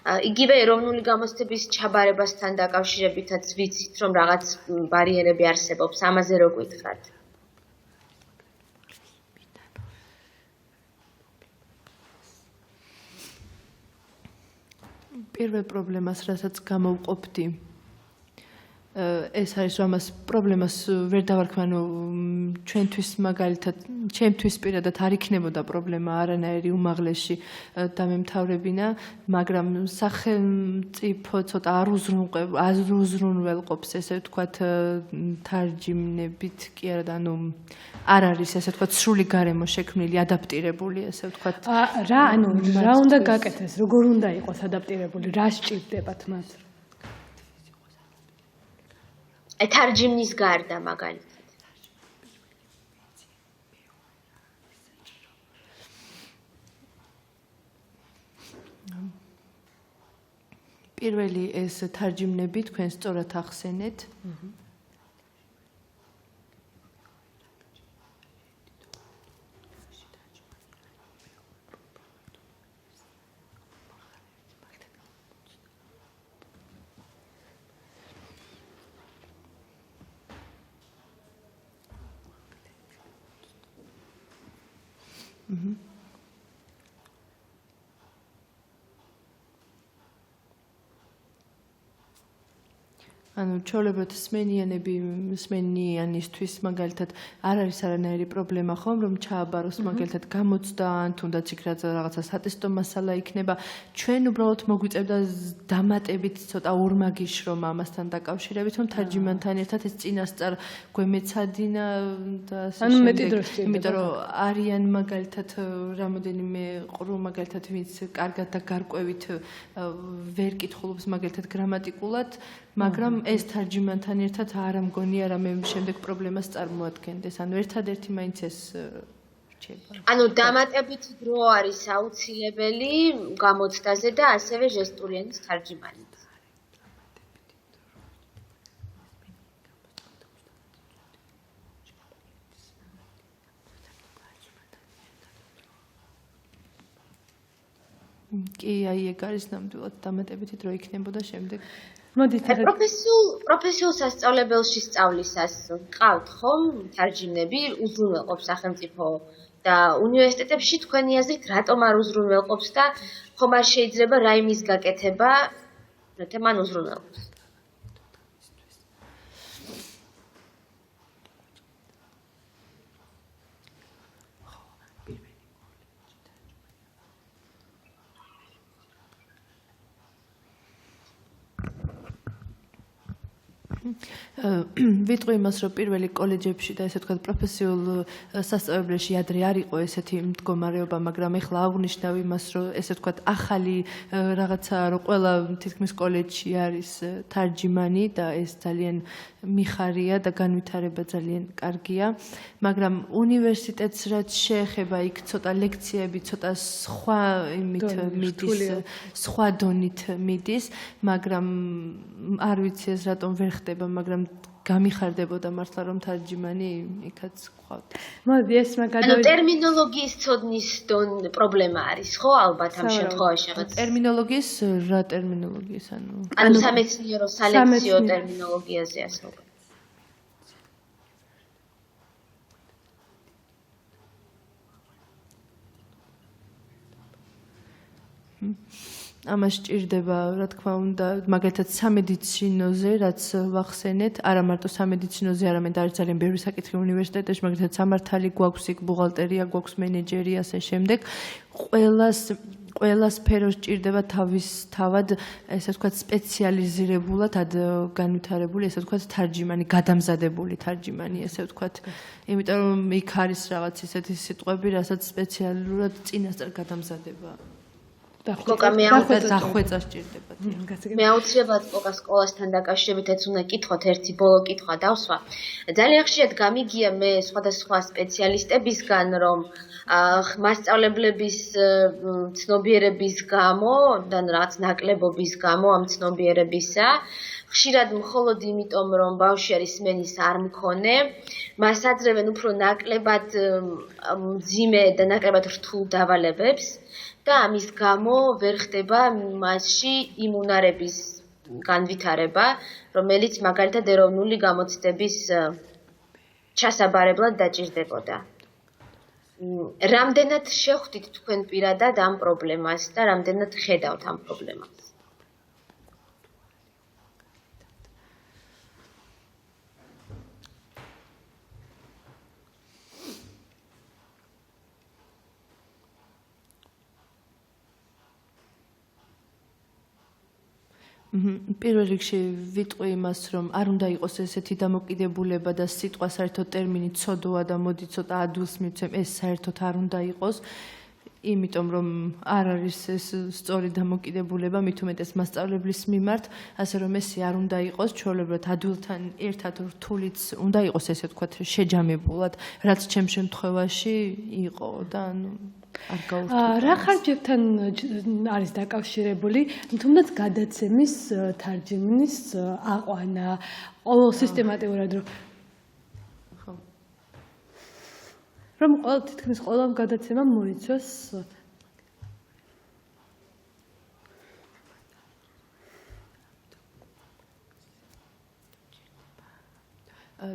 [SPEAKER 2] იგივე ეროვნული გამოცდების ჩაბარებასთან დაკავშირებითაც ვიცით, რომ რაღაც ბარიერები არსებობს, ამაზე რო გითხრათ.
[SPEAKER 4] პირველ პრობლემას, რასაც გამოვყოფდი, ეს არის რომ ამას პრობლემას ვერ დავარქმევ, ანუ ჩვენთვის მაგალითად, ჩემთვის პირადად არ იქნებოდა პრობლემა არანაირი უმაღლესში დამემთავრებინა, მაგრამ სახელმწიფო ცოტა არ უზრუნველყოფს, ესე ვთქვათ, თარჯიმნებით კი არა, ანუ არ არის ესე ვთქვათ სრული გარემო შექმნილი, ადაპტირებული, ესე ვთქვათ.
[SPEAKER 1] რა უნდა გაკეთდეს, როგორ უნდა იყოს ადაპტირებული, რა სჭირდებათ მათ?
[SPEAKER 2] თარჯიმნის გარდა მაგალითად.
[SPEAKER 4] პირველი ეს თარჯიმნები თქვენ სწორად ახსენეთ. ანუ ჩვეულებრივად სმენიანისთვის მაგალითად არ არის არანაირი პრობლემა ხომ რომ ჩააბაროს მაგალითად გამოცდა ან თუნდაც იქ რაღაცა სატესტო მასალა იქნება ჩვენ უბრალოდ მოგვიწევდა დამატებით ცოტა ორმაგი შრომა ამასთან დაკავშირებით რომ თარჯიმანთან ერთად ეს წინასწარ გვემეცადინა და
[SPEAKER 1] ანუ მეტი დრო სჭირდება
[SPEAKER 4] იმიტომ რომ არიან მაგალითად რამოდენიმე ყრუ მაგალითად ვინც კარგად და გარკვევით ვერ კითხულობს მაგალითად გრამატიკულად მაგრამ ეს თარჯიმანთან ერთად არ ამგონია რამე შემდეგ პრობლემას წარმოადგენდეს. ანუ ერთადერთი მაინც ეს რჩება.
[SPEAKER 2] ანუ დამატებითი დრო არის აუცილებელი გამოცდაზე და ასევე ჟესტური ენის თარჯიმანით.
[SPEAKER 4] კი, აი ეგ არის ნამდვილად დამატებითი დრო იქნებოდა შემდეგ.
[SPEAKER 1] მოდით
[SPEAKER 2] პროფესიულ სასწავლებელში სწავლისას ყავთ ხომ თარჯიმნები უზრუნველყოფს სახელმწიფო და უნივერსიტეტებში თქვენი აზრით რატომ არ უზრუნველყოფს და ხომ არ შეიძლება რაიმის გაკეთება რათა მან უზრუნველყოფს
[SPEAKER 4] ვიტყვი იმას, რომ პირველი კოლეჯებში და ესე ვთქვათ პროფესიულ სასწავლებელში ადრე არ იყო ესეთი მდგომარეობა, მაგრამ ეხლა აღნიშნავ იმას, რომ ესე ვთქვათ ახალი რაღაცა რომ ყველა თითქმის კოლეჯში არის თარჯიმანი და ეს ძალიან მიხარია და განვითარება ძალიან კარგია, მაგრამ უნივერსიტეტს რაც შეეხება იქ ცოტა ლექციები, ცოტა სხვა იმით მიდის, სხვა დონით მიდის, მაგრამ არ ვიცი ეს რატომ ვერ ხდება, მაგრამ გამიხარდებოდა მართლა რომ თარჯიმანი იქაც ყავდა.
[SPEAKER 1] მოდი ეს
[SPEAKER 2] ანუ ტერმინოლოგიის ცოდნის პრობლემა არის, ხო, ალბათ ამ შემთხვევაში რაღაც.
[SPEAKER 4] ტერმინოლოგიის რა ტერმინოლოგიის
[SPEAKER 2] ანუ სამეცნიერო სალექციო ტერმინოლოგიაზე ასწავლება.
[SPEAKER 4] ამას ჭირდება, რა თქმა უნდა, მაგალითად სამედიცინოზე, რაც ვახსენეთ, არა მარტო სამედიცინოზე, არამედ არის ძალიან ბევრი საკითხი უნივერსიტეტებში, მაგალითად სამართალი გვაქვს, იქ ბუღალტერია გვაქვს, მენეჯერი, ასე შემდეგ. ყველა სფეროს ჭირდება თავად, ესე ვთქვათ, სპეციალიზირებულად განვითარებული, ესე ვთქვათ, თარჯიმანი, გადამზადებული თარჯიმანი, ესე ვთქვათ. იმიტომ რომ იქ არის რაღაც ისეთი სიტყვები, რასაც სპეციალურად წინასწარ გადამზადება. დახვეწა სჭირდება.
[SPEAKER 2] მე აუცილებლად სკოლასთან დაკავშირებით ეც უნდა კითხოთ ერთი ბოლო კითხვა დავსვა. ძალიან ხშირად გამიგია მე სხვადასხვა სპეციალისტებისგან, რომ მასწავლებლების ცნობიერების გამო და რაღაც ნაკლებობის გამო ამ ცნობიერებისა ხშირად მხოლოდ იმიტომ, რომ ბავშვი არის სმენის არ მქონე, მას აძლევენ უფრო ნაკლებად მძიმე და ნაკლებად რთულ დავალებებს. და ამის გამო ვერ ხდება მასში იმ უნარების განვითარება, რომელიც მაგალითად ეროვნული გამოცდების ჩასაბარებლად დაჭირდებოდა. რამდენად შეხვდით თქვენ პირადად ამ პრობლემას და რამდენად ხედავთ ამ პრობლემას?
[SPEAKER 4] პირველ რიგში ვიტყვი იმას, რომ არ უნდა იყოს ესეთი დამოკიდებულება და სიტყვა საერთოდ ტერმინი ცოდოა და მოდი ცოტა ადვილს მივცემ, ეს საერთოდ არ უნდა იყოს. იმიტომ რომ არ არის ეს სწორი დამოკიდებულება, მით უმეტეს მასწავლებლის მიმართ, ასე რომ ესე არ უნდა იყოს, ჩვეულებრივად ადვილთან ერთად რთულიც უნდა იყოს, ესე ვთქვათ, შეჯამებულად, რაც ჩემ შემთხვევაში იყო და ანუ არ გავუსწრებ.
[SPEAKER 1] რა ხარჯებთან არის დაკავშირებული, თუნდაც გადაცემის თარჯიმნის აყვანა, ყოველ სისტემატიურად რომ თითქმის ყველა გადაცემა მოიცავს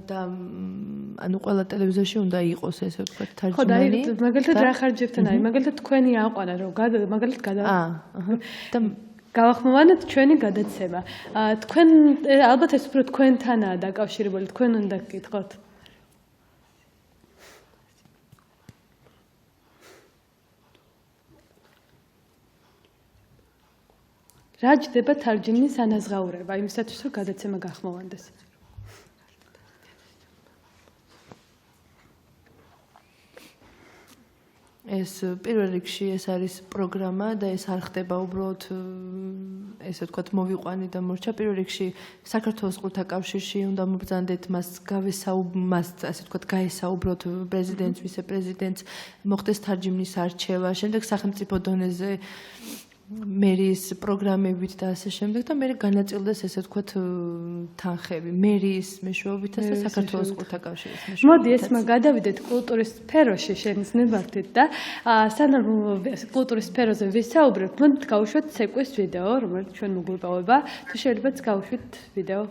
[SPEAKER 4] და ანუ ყველა ტელევიზორში უნდა იყოს ესე ვთქვათ თარჯიმანი.
[SPEAKER 1] ხო და მაგალითად რა ხარჯებთან არის? მაგალითად თქვენი აყვანა რომ მაგალითად
[SPEAKER 4] და
[SPEAKER 1] გავახმოვანოთ ჩვენი გადაცემა. თქვენ ალბათ ეს უფრო თქვენთანაა დაკავშირებული, თქვენ უნდა გკითხოთ. რა ჯდება თარჯიმნის ანაზღაურება იმისათვის, რომ გადაცემა გახმოვანდეს?
[SPEAKER 4] ეს პირველ რიგში ეს არის პროგრამა და ეს არ ხდება უბრალოდ ესე ვთქვათ მოვიყვანი და მორჩა. პირველ რიგში საქართველოს ყურთა კავშირში უნდა მობრძანდეთ მას ასე ვთქვათ გაესაუბროთ პრეზიდენტს, ვიცე-პრეზიდენტს, მოხდეს თარჯიმნის არჩევა, შემდეგ სახელმწიფო დონეზე მერის პროგრამებით და ასე შემდეგ და მე განაწილდეს ესე ვთქვათ თანხები მერის მეშვეობითაც და საქართველოს ყურთა კავშირის მეშვეობითაც.
[SPEAKER 1] მოდი ესმა გადავიდეთ კულტურის სფეროში შენის ნებართით და სანამ კულტურის სფეროზე ვისაუბრებთ, მოდით გავუშვათ ცეკვის ვიდეო, რომელიც ჩვენ მოგვიპოვება. თუ შეიძლებაც გავუშვით ვიდეო.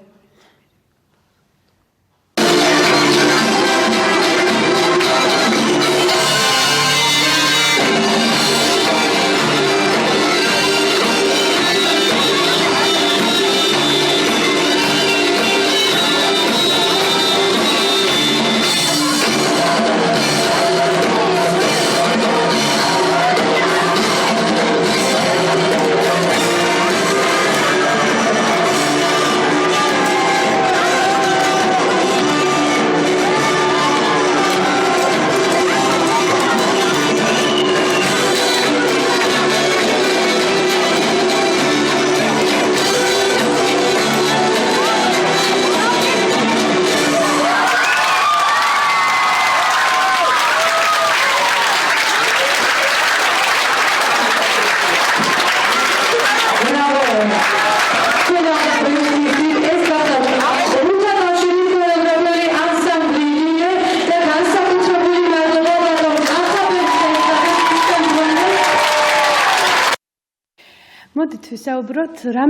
[SPEAKER 1] მოდით ვისაუბროთ, რა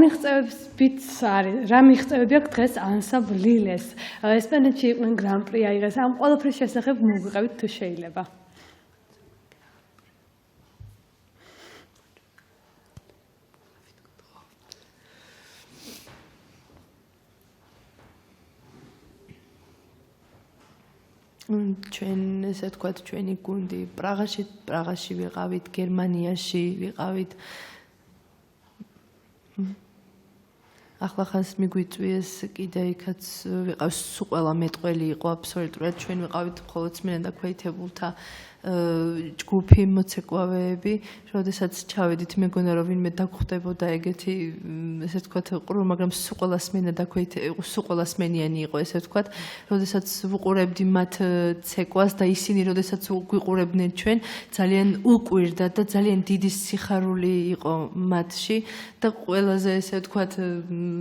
[SPEAKER 1] მიღწევები აქვს დღეს ანსამბლ ლილეს. ესპანეთში იყვნენ გრან-პრი აიღეს. ამ ყველაფრის შესახებ მოგვიყევით თუ შეიძლება.
[SPEAKER 4] ჩვენ ესე ვთქვათ, ჩვენი გუნდი პრაღაში ვიყავით, გერმანიაში ვიყავით. ახლა ხანს მიგვიწვიეს კიდე იქაც ვიყავს სულ ყველა მეტყველი იყო აბსოლუტურად ჩვენ ვიყავით მხოლოდ წმინდაქვეითებულთა ჯგუფი მოცეკვავეები, როდესაც ჩავედით მეგონა რომ ვინმე დაგხვდებოდა ეგეთი ესე ვთქვათ ყრუ, მაგრამ სულ ყველა სმენიანი იყო ესე ვთქვათ, როდესაც ვუყურებდი მათ ცეკვას და ისინი როდესაც გვიყურებდნენ ჩვენ, ძალიან უკვირდა და ძალიან დიდი სიხარული იყო მათში და ყველაზე ესე ვთქვათ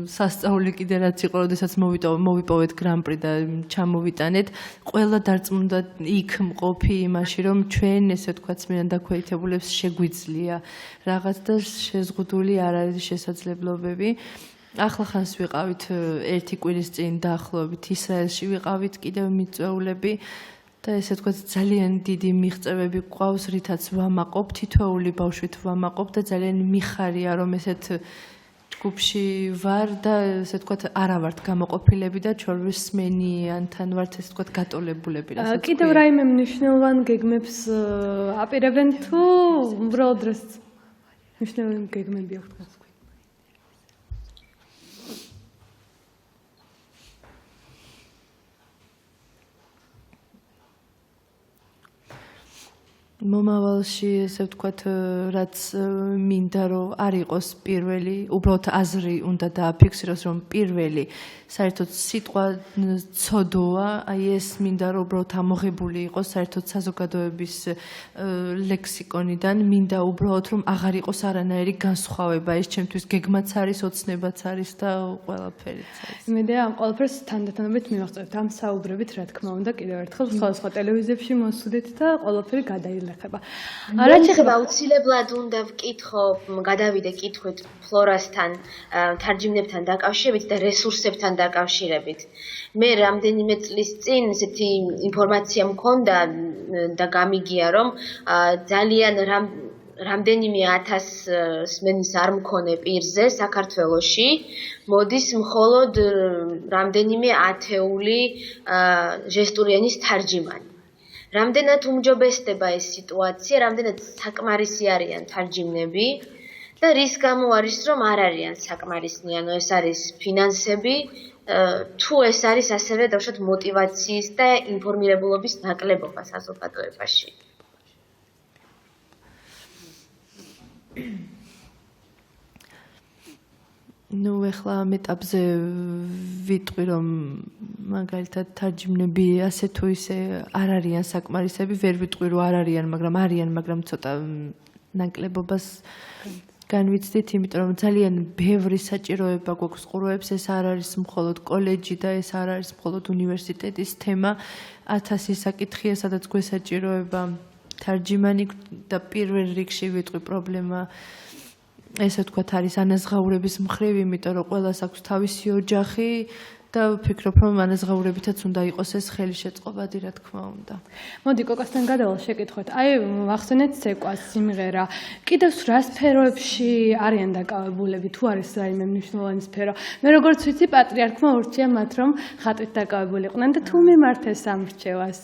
[SPEAKER 4] სასწაული კიდე რაც იყო, როდესაც მოვიპოვეთ გრან-პრი და ჩამოვიტანეთ, ყველა დარწმუნდა იქ მყოფი იმაში, რომ ჩვენ ესე ვთქვათ წმინდაქვეითებულებს შეგვიძლია რაღაც და შეზღუდული არ არის შესაძლებლობები. ახლა ხანს ვიყავით ერთი კვირის წინ დაახლოებით ისრაელში ვიყავით კიდევ მიწვეულები და ესე ვთქვათ ძალიან დიდი მიღწევები გვყავს, რითაც ვამაყობ, თითოეული ბავშვით ვამაყობ და ძალიან მიხარია რომ ესეთ ჯგუფში ვარ და ესე ვთქვათ არა ვართ გამოყოფილები და ჩვენსმენიანთან ვართ ესე ვთქვათ გატოლებულები რასაც
[SPEAKER 1] კიდევ რაიმე მნიშვნელოვან გეგმებს აპირებენ თუ უბრალოდ დროს მნიშვნელოვანი გეგმები აქვს?
[SPEAKER 4] მომავალში ესე ვთქვათ რაც მინდა რომ არ იყოს პირველი, უბრალოდ აზრი უნდა დააფიქსიროს რომ პირველი საერთოდ სიტყვა ცოდოა, აი ეს მინდა რომ უბრალოდ ამოღებული იყოს საერთოდ საზოგადოების ლექსიკონიდან, მინდა უბრალოდ რომ აღარ იყოს არანაირი განსხვავება, ეს ჩემთვის გეგმაც არის, ოცნებაც არის და ყველაფერიც არის.
[SPEAKER 1] იმედია ამ ყველაფერს თანდათანობით მივახწევთ ამ საუბრებით, რა თქმა უნდა, კიდევ ერთხელ სხვადასხვა ტელევიზიებში მოსვლით და ყველაფერი გადაილახება.
[SPEAKER 2] რაც ეხება აუცილებლად უნდა ვკითხო, გადავიდე კითხვით ფლორასთან, თარჯიმნებთან დაკავშირებით და რესურსებთან დაკავშირებით. მე რამდენიმე წლის წინ ესეთი ინფორმაცია მქონდა და გამიგია, რომ ძალიან რამდენიმე 1000 სმენის არ მქონე პირზე საქართველოში მოდის მხოლოდ რამდენიმე ათეული ჟესტური ენის თარჯიმანი. Რამდენად უმჯობესდება ეს სიტუაცია, რამდენად საკმარისი არიან თარჯიმნები და რის გამო არის რომ არ არიან საკმარისნი, ანუ ეს არის ფინანსები, თუ ეს არის ასევე დავუშვათ мотиваციის და ინფორმირებულობის ნაკლებობა საზოგადოებაში.
[SPEAKER 4] ნუ ეხლა ამ ეტაპზე ვიტყვი რომ მაგალითად თარჯიმნები ასე თუ ისე არ არიან საკმარისები, ვერ ვიტყვი რომ არ არიან, მაგრამ ცოტა ნაკლებობას განვიცდით, იმიტომ რომ ძალიან ბევრი საჭიროება გვაქვს ყუროებს, ეს არ არის მხოლოდ კოლეჯი და ეს არ არის მხოლოდ უნივერსიტეტის თემა, 1000 საკითხია, სადაც გვესაჭიროება თარჯიმანი და პირველ რიგში ვიტყვი პრობლემა ესე თქვათ არის ანაზღაურების მხრივ, იმიტომ რომ ყველას აქვს თავისი ოჯახი და ვფიქრობ რომ ანაზღაურებითაც უნდა იყოს ეს ხელშეწყობადი, რა თქმა უნდა.
[SPEAKER 1] მოდი კოკასთან გადავალ შეკითხოთ. აი ახსენეთ ცეკვას სიმღერა. კიდევ რა სფეროებში არიან დაკავებულები, თუ არის რაიმე მნიშვნელოვანი სფერო? მე როგორც ვიცი, პატრიარქმა ურჩია მათ რომ ხატვით დაკავებულიყვნენ და თუ მიმართეს ამ რჩევას.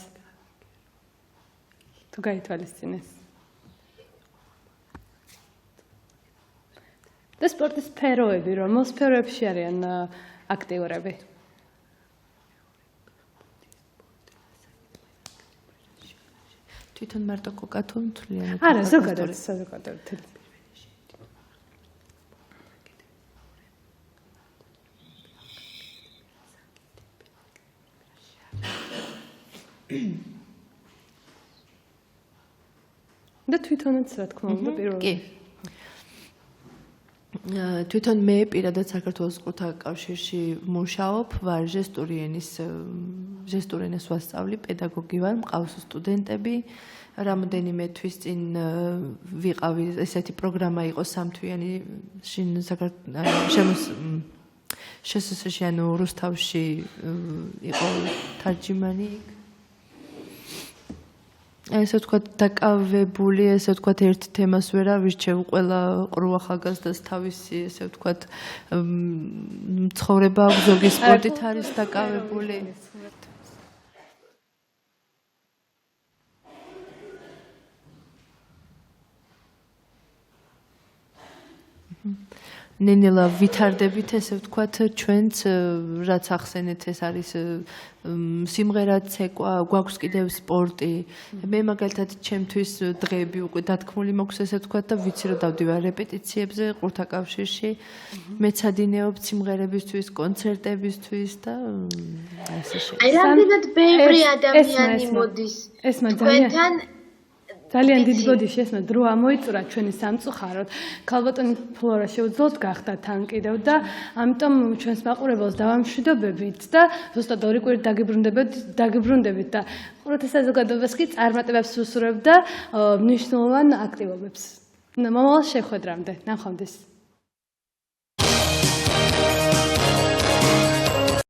[SPEAKER 1] თუ გაითვალისწინეს. და სპორტის სფეროები, რომელ სფეროებში არიან აქტიურები?
[SPEAKER 4] თვითონ მარტო კოკა თუ მთლიანად?
[SPEAKER 1] არა, ზოგადად. და თვითონაც რა თქმა უნდა პირველად.
[SPEAKER 4] კი. თვითონ მე პირადად საქართველოს სპორტთა კავშირში მუშაობ, ვარ ჟესტური ენას ვასწავლი, პედაგოგი ვარ, მყავს სტუდენტები. რამოდენიმე თვის წინ ვიყავი, ესეთი პროგრამა იყო სამთვიანი შესაძლოა ანუ რუსთავში იყო თარჯიმანი. ესე ვთქვათ დაკავებული, ესე ვთქვათ ერთ თემას ვერ ავირჩევ, ყველა ყრუ ახალგაზრდას თავისი, ესე ვთქვათ ცხოვრება აქვს, ზოგი სპორტით არის დაკავებული. ნენელა ვითარდებით, ესე ვთქვათ, ჩვენც რაც ახსენეთ, ეს არის სიმღერა, ცეკვა, გვაქვს კიდევ სპორტი. მე მაგალითად ჩემთვის დღეები უკვე დათქმული მაქვს, ესე ვთქვათ და ვიცი რომ დავდივარ რეპეტიციებზე ყურთა კავშირში. მეცადინეობ სიმღერებისთვის, კონცერტებისთვის და ასე შემდეგ.
[SPEAKER 2] აი რამდენად ბევრი ადამიანი მოდის თქვენთან
[SPEAKER 1] ძალიან დიდი ბოდიში ესმა დრო ამოიწურა ჩვენი სამწუხაროდ. ქალბატონი ფლორა შეუძლოთ გახდა თან კიდევ და ამიტომ ჩვენს მაყურებელს დავამშვიდობებით და ზუსტად 2 კვირით დაგიბრუნდებით და ყურთა საზოგადოებას კი წარმატებებს ვუსურვებ და მნიშვნელოვან აქტივობებს. მომავალ შეხვედრამდე. ნახვამდის.